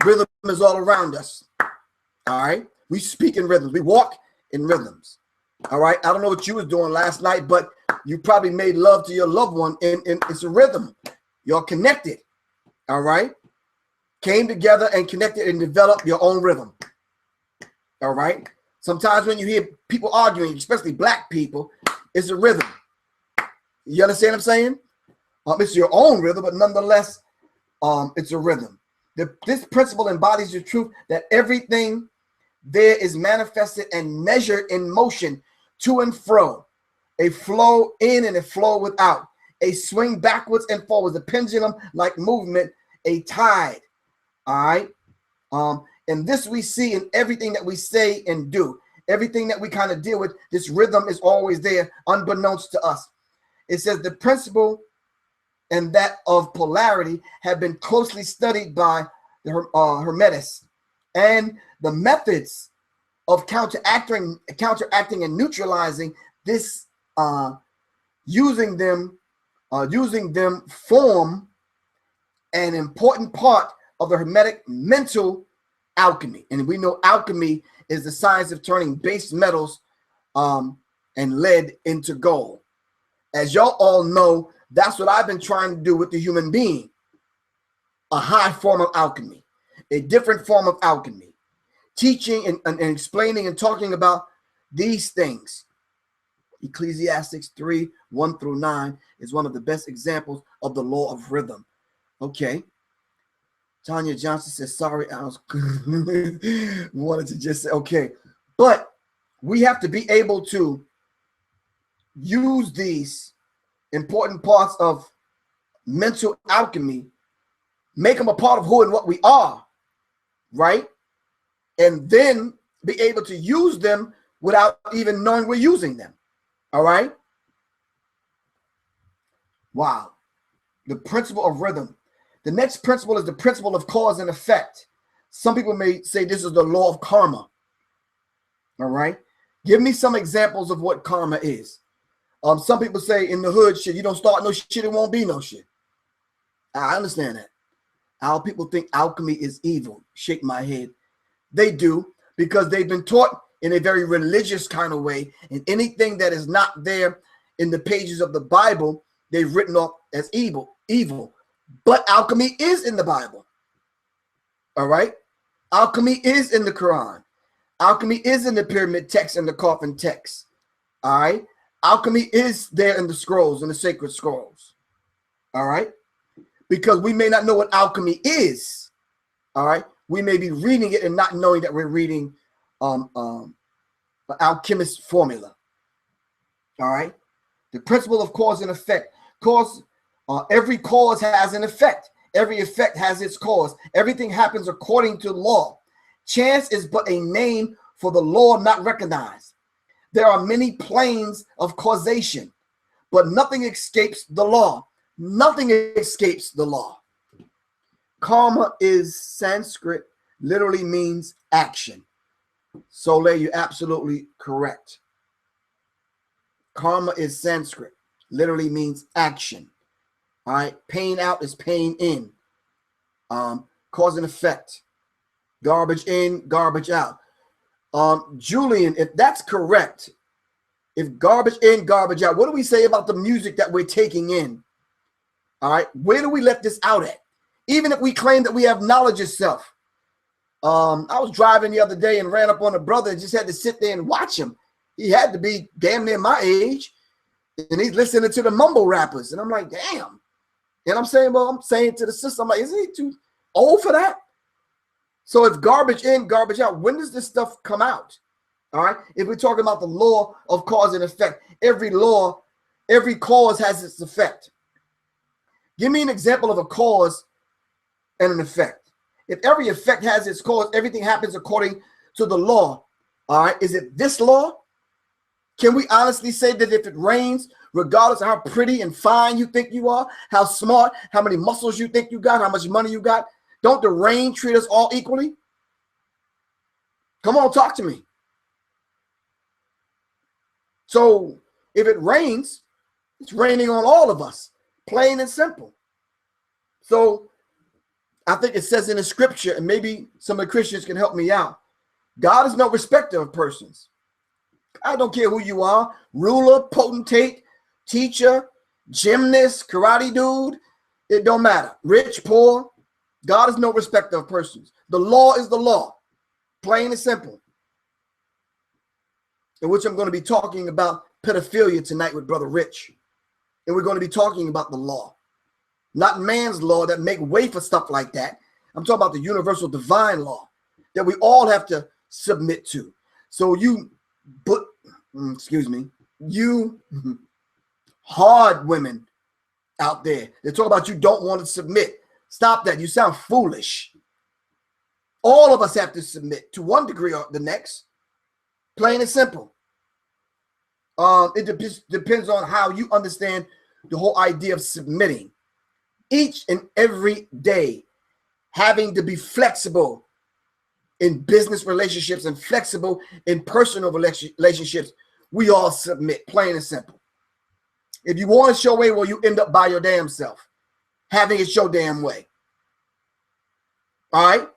Rhythm is all around us. All right? We speak in rhythms. We walk in rhythms. All right? I don't know what you was doing last night, but you probably made love to your loved one, and it's a rhythm. You're connected. All right? Came together and connected and developed your own rhythm. All right? Sometimes when you hear people arguing, especially black people, it's a rhythm. You understand what I'm saying? It's your own rhythm, but nonetheless, it's a rhythm. This principle embodies the truth that everything there is manifested and measured in motion to and fro, a flow in and a flow without, a swing backwards and forwards, a pendulum-like movement, a tide. All right. And this we see in everything that we say and do, everything that we kind of deal with. This rhythm is always there, unbeknownst to us. It says the principle and that of polarity have been closely studied by the hermetics, and the methods of counteracting and neutralizing this, using them form an important part of the hermetic mental alchemy. And we know alchemy is the science of turning base metals and lead into gold. As y'all all know, that's what I've been trying to do with the human being. A high form of alchemy, a different form of alchemy, teaching and explaining and talking about these things. Ecclesiastes 3:1-9 is one of the best examples of the law of rhythm. Okay. Tanya Johnson says, sorry, I was wanted to just say, okay. But we have to be able to use these important parts of mental alchemy, make them a part of who and what we are, right? And then be able to use them without even knowing we're using them. All right? Wow. The principle of rhythm. The next principle is the principle of cause and effect. Some people may say this is the law of karma. All right? Give me some examples of what karma is. Some people say in the hood, shit, you don't start no shit, it won't be no shit. I understand that. Our people think alchemy is evil. Shake my head. They do, because they've been taught in a very religious kind of way, and anything that is not there in the pages of the Bible, they've written off as evil. But alchemy is in the Bible. All right? Alchemy is in the Quran. Alchemy is in the pyramid text and the coffin text. All right? Alchemy is there in the scrolls, in the sacred scrolls. All right? Because we may not know what alchemy is. All right? We may be reading it and not knowing that we're reading an alchemist's formula. All right? The principle of cause and effect. Every cause has an effect. Every effect has its cause. Everything happens according to law. Chance is but a name for the law not recognized. There are many planes of causation, but nothing escapes the law. Nothing escapes the law. Karma is Sanskrit, literally means action. Soleil, you're absolutely correct. Karma is Sanskrit, literally means action. All right, pain out is pain in. Cause and effect. Garbage in, garbage out. Julian, if that's correct, if garbage in, garbage out, what do we say about the music that we're taking in? All right, where do we let this out at? Even if we claim that we have knowledge itself. I was driving the other day and ran up on a brother and just had to sit there and watch him. He had to be damn near my age, and he's listening to the mumble rappers. And I'm like, damn. And I'm saying, well, I'm saying to the sister, I'm like, isn't he too old for that? So if garbage in, garbage out, when does this stuff come out? All right. If we're talking about the law of cause and effect, every law, every cause has its effect. Give me an example of a cause and an effect. If every effect has its cause, everything happens according to the law. All right. Is it this law? Can we honestly say that if it rains, regardless of how pretty and fine you think you are, how smart, how many muscles you think you got, how much money you got, don't the rain treat us all equally? Come on, talk to me. So if it rains, it's raining on all of us, plain and simple. So I think it says in the scripture, and maybe some of the Christians can help me out, God is no respecter of persons. I don't care who you are, ruler, potentate, teacher, gymnast, karate dude, it don't matter. Rich, poor, God is no respecter of persons. The law is the law, plain and simple. In which I'm going to be talking about pedophilia tonight with Brother Rich. And we're going to be talking about the law. Not man's law that make way for stuff like that. I'm talking about the universal divine law that we all have to submit to. So you hard women out there, they talk about you don't want to submit. Stop that. You sound foolish. All of us have to submit to one degree or the next. Plain and simple. It depends on how you understand the whole idea of submitting. Each and every day, having to be flexible in business relationships and flexible in personal relationships, we all submit, plain and simple. If you want it your way, well, you end up by your damn self, having it your damn way. All right?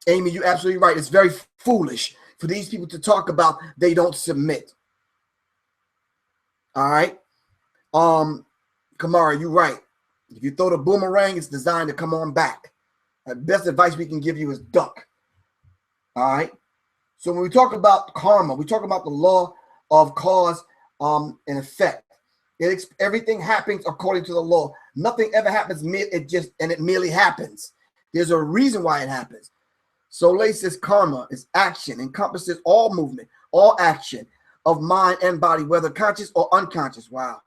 Amy, you're absolutely right. It's very foolish for these people to talk about they don't submit. All right? Kamara, you're right. If you throw the boomerang, it's designed to come on back. The best advice we can give you is duck. All right? So when we talk about karma, we talk about the law of cause and effect. Everything happens according to the law. Nothing ever happens, it merely happens. There's a reason why it happens. Soleil says karma is action, encompasses all movement, all action of mind and body, whether conscious or unconscious. Wow.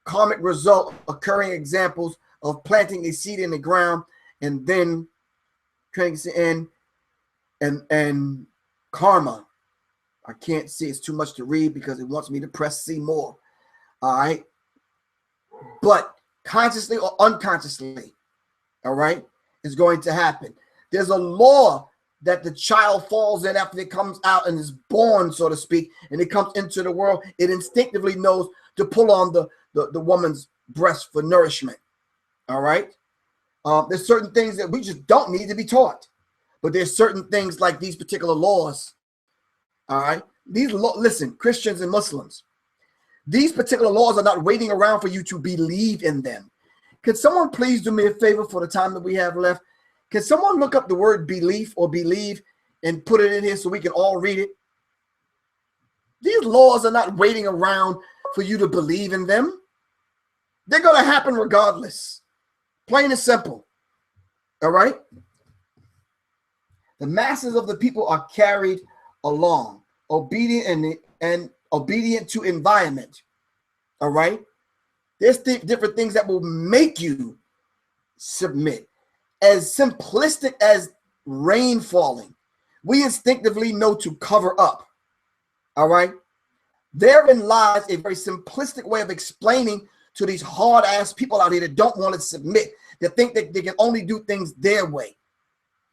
Karmic result, occurring examples of planting a seed in the ground and then transiting and karma. I can't see, it's too much to read because it wants me to press see more. All right. But consciously or unconsciously, all right, is going to happen. There's a law that the child falls in after it comes out and is born, so to speak, and it comes into the world, it instinctively knows to pull on the woman's breast for nourishment. All right. There's certain things that we just don't need to be taught, but there's certain things like these particular laws. All right. Listen, Christians and Muslims, these particular laws are not waiting around for you to believe in them. Could someone please do me a favor for the time that we have left? Can someone look up the word belief or believe and put it in here so we can all read it? These laws are not waiting around for you to believe in them. They're going to happen regardless. Plain and simple. All right? The masses of the people are carried along, obedient and obedient to environment. All right? There's different things that will make you submit. As simplistic as rain falling, we instinctively know to cover up. All right? Therein lies a very simplistic way of explaining to these hard-ass people out here that don't want to submit, that think that they can only do things their way.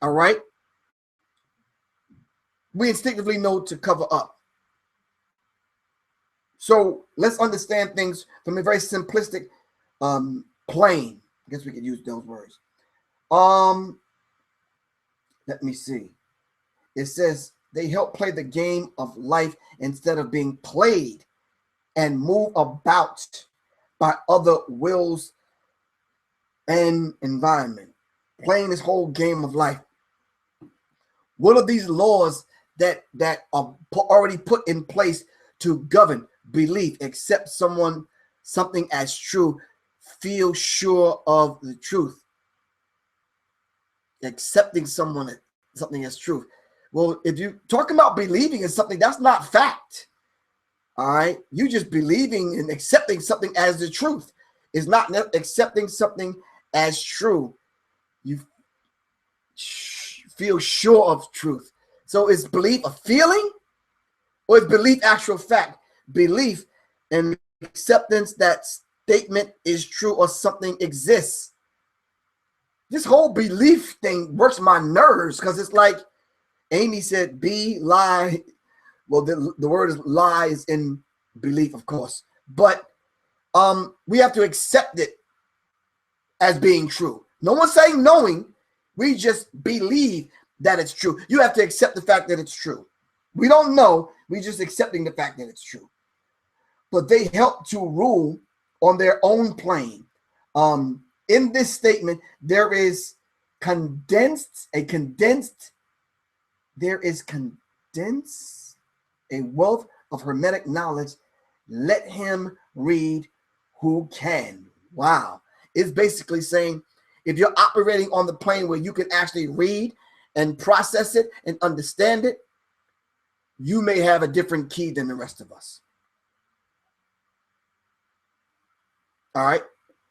All right? We instinctively know to cover up. So let's understand things from a very simplistic plane. I guess we could use those words. Let me see. It says they help play the game of life instead of being played and move about by other wills and environment. Playing this whole game of life. What are these laws that are already put in place to govern belief? Accept something as true. Feel sure of the truth. Accepting something as truth. Well, if you're talking about believing in something, that's not fact. All right. You just believing and accepting something as the truth. Is not accepting something as true. You feel sure of truth. So is belief a feeling or is belief actual fact? Belief and acceptance that statement is true or something exists. This whole belief thing works my nerves because it's like Amy said, be, lie. Well, the word is lies in belief, of course. But we have to accept it as being true. No one's saying knowing. We just believe that it's true. You have to accept the fact that it's true. We don't know. We're just accepting the fact that it's true. But they help to rule on their own plane. In this statement, there is condensed a wealth of hermetic knowledge. Let him read who can. Wow. It's basically saying if you're operating on the plane where you can actually read and process it and understand it, you may have a different key than the rest of us. All right.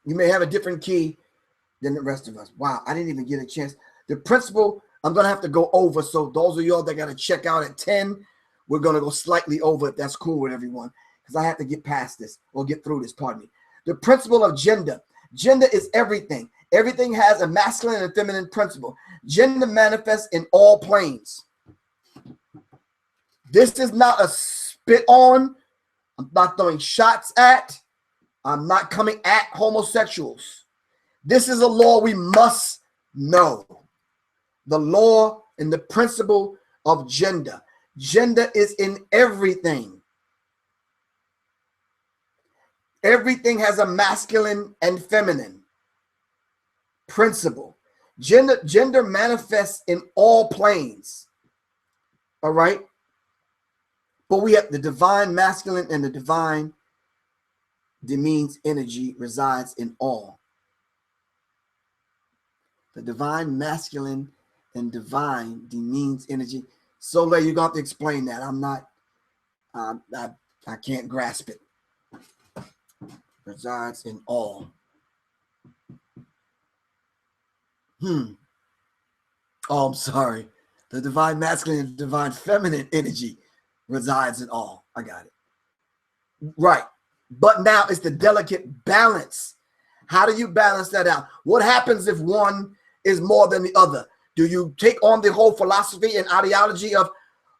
You may have a different key than the rest of us. Wow. I didn't even get a chance. The principle, I'm going to have to go over. So those of y'all that got to check out at 10, we're going to go slightly over if that's cool with everyone, because I have to get past this or get through this. Pardon me. The principle of gender. Gender is everything. Everything has a masculine and feminine principle. Gender manifests in all planes. This is not a spit on. I'm not throwing shots at. I'm not coming at homosexuals. This is a law we must know. The law and the principle of gender. Gender is in everything. Everything has a masculine and feminine principle. Gender manifests in all planes. All right? But we have the divine masculine and the divine demeans energy resides in all. The divine masculine and divine demeans energy. Soleil, you're going to have to explain that. I'm not, I can't grasp it. Resides in all. Oh, I'm sorry. The divine masculine and divine feminine energy resides in all. I got it. Right. But now it's the delicate balance. How do you balance that out? What happens if one is more than the other? Do you take on the whole philosophy and ideology of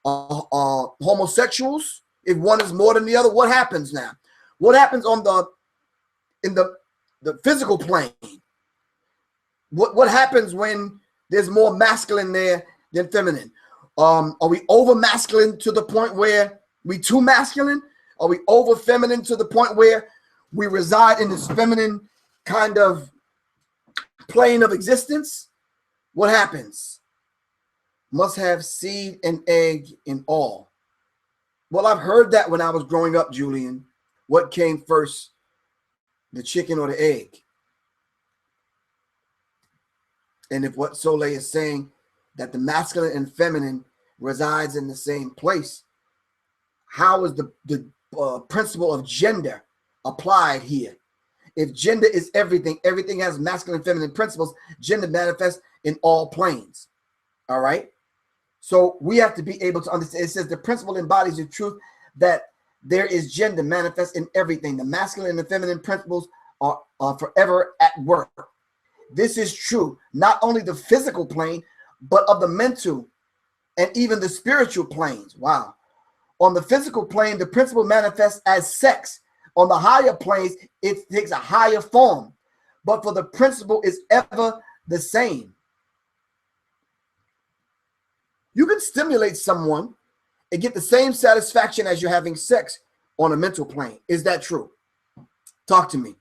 homosexuals? If one is more than the other, what happens now? What happens on in the physical plane? What happens when there's more masculine there than feminine? Are we over masculine to the point where we too masculine? Are we over feminine to the point where we reside in this feminine kind of plane of existence? What happens? Must have seed and egg in all. Well, I've heard that when I was growing up, Julian. What came first, the chicken or the egg? And if what Soleil is saying, that the masculine and feminine resides in the same place, how is the principle of gender applied here? If gender is everything, everything has masculine and feminine principles, gender manifests in all planes. All right? So we have to be able to understand. It says the principle embodies the truth that there is gender manifest in everything. The masculine and the feminine principles are forever at work. This is true, not only the physical plane, but of the mental and even the spiritual planes. Wow. On the physical plane, the principle manifests as sex. On the higher planes, it takes a higher form. But for the principle is ever the same. You can stimulate someone and get the same satisfaction as you're having sex on a mental plane. Is that true? Talk to me.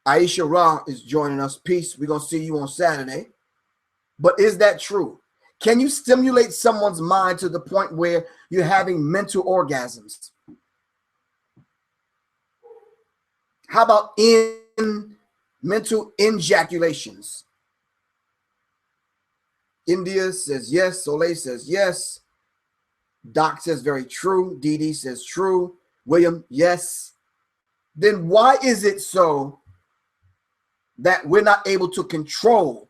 Aisha Ra is joining us. Peace. We're going to see you on Saturday. But is that true? Can you stimulate someone's mind to the point where you're having mental orgasms? How about mental ejaculations? India says yes. Soleil says yes. Doc says very true. Dee says true. William, yes. Then why is it so that we're not able to control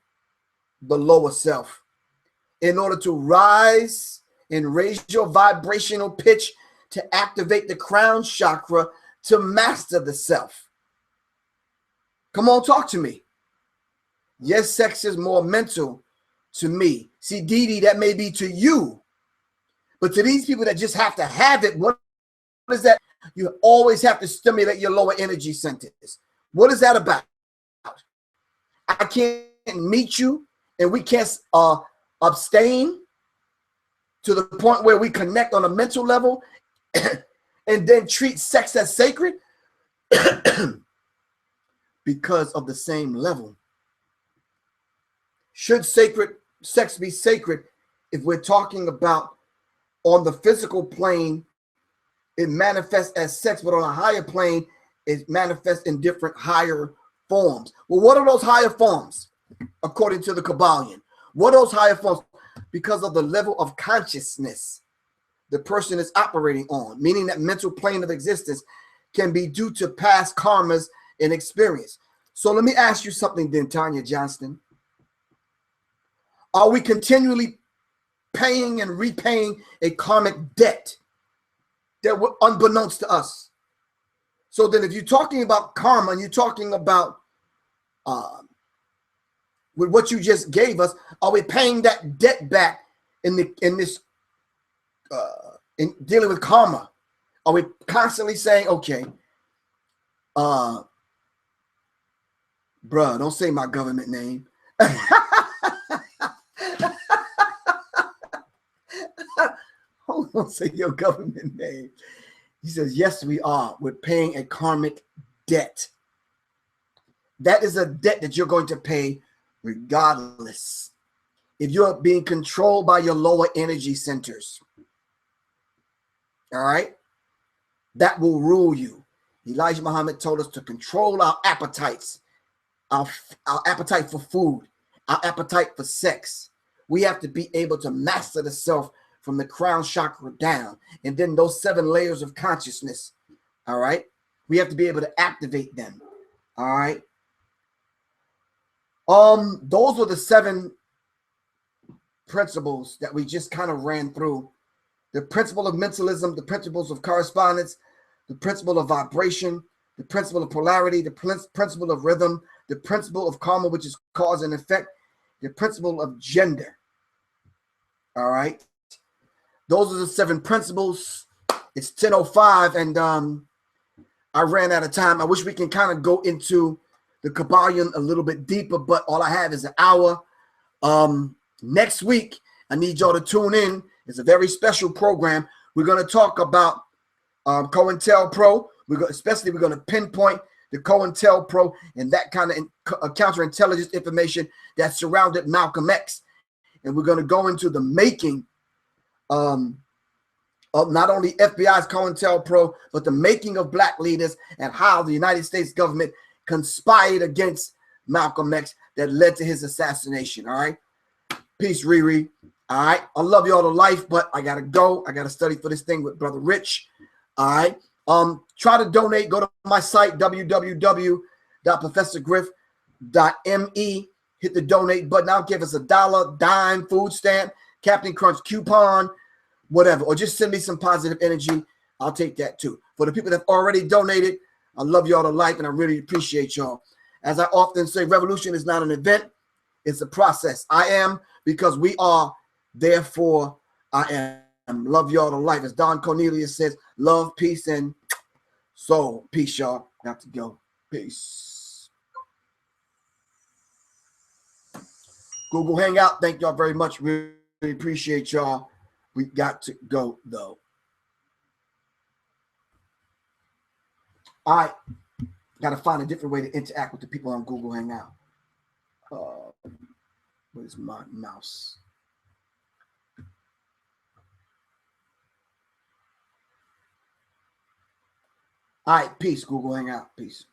the lower self in order to rise and raise your vibrational pitch to activate the crown chakra to master the self? Come on, talk to me. Yes, sex is more mental to me. See, Dee, that may be to you, but to these people that just have to have it, what is that? You always have to stimulate your lower energy centers. What is that about? I can't meet you and we can't abstain to the point where we connect on a mental level and then treat sex as sacred because of the same level. Should sex be sacred if we're talking about on the physical plane, it manifests as sex, but on a higher plane, it manifests in different higher forms. Well, what are those higher forms according to the Kybalion? What are those higher forms? Because of the level of consciousness the person is operating on, meaning that mental plane of existence can be due to past karmas and experience. So let me ask you something then, Tanya Johnston. Are we continually paying and repaying a karmic debt that were unbeknownst to us? So then if you're talking about karma and you're talking about with what you just gave us, are we paying that debt back in dealing with karma? Are we constantly saying, okay, bruh, don't say my government name. Don't say your government name. He says, yes, we are. We're paying a karmic debt. That is a debt that you're going to pay regardless. If you're being controlled by your lower energy centers, all right, that will rule you. Elijah Muhammad told us to control our appetites, our appetite for food, our appetite for sex. We have to be able to master the self from the crown chakra down, and then those 7 layers of consciousness. All right, we have to be able to activate them. All right. Those were the 7 principles that we just kind of ran through. The principle of mentalism, the principles of correspondence, the principle of vibration, the principle of polarity, the principle of rhythm, the principle of karma, which is cause and effect, the principle of gender. All right. Those are the 7 principles. It's 10:05, and I ran out of time. I wish we can kind of go into the Kybalion a little bit deeper, but all I have is an hour. Next week, I need y'all to tune in. It's a very special program. We're going to talk about COINTELPRO. We're going to pinpoint the COINTELPRO and that kind of counterintelligence information that surrounded Malcolm X. And we're going to go into the making of not only FBI's COINTELPRO, but the making of black leaders and how the United States government conspired against Malcolm X that led to his assassination. All right. Peace, Riri. All right. I love y'all to life, but I got to go. I got to study for this thing with Brother Rich. All right. Try to donate. Go to my site, www.professorgriff.me. Hit the donate button. I'll give us $1, dime, food stamp, Captain Crunch coupon, whatever. Or just send me some positive energy. I'll take that too. For the people that have already donated, I love y'all to life, and I really appreciate y'all. As I often say, revolution is not an event. It's a process. I am because we are, therefore I am. Love y'all to life. As Don Cornelius says, love, peace, and soul. Peace, y'all. Got to go. Peace. Google Hangout. Thank y'all very much. Really appreciate y'all. We got to go, though. I got to find a different way to interact with the people on Google Hangout. Where's my mouse? All right, peace, Google Hangout. Peace.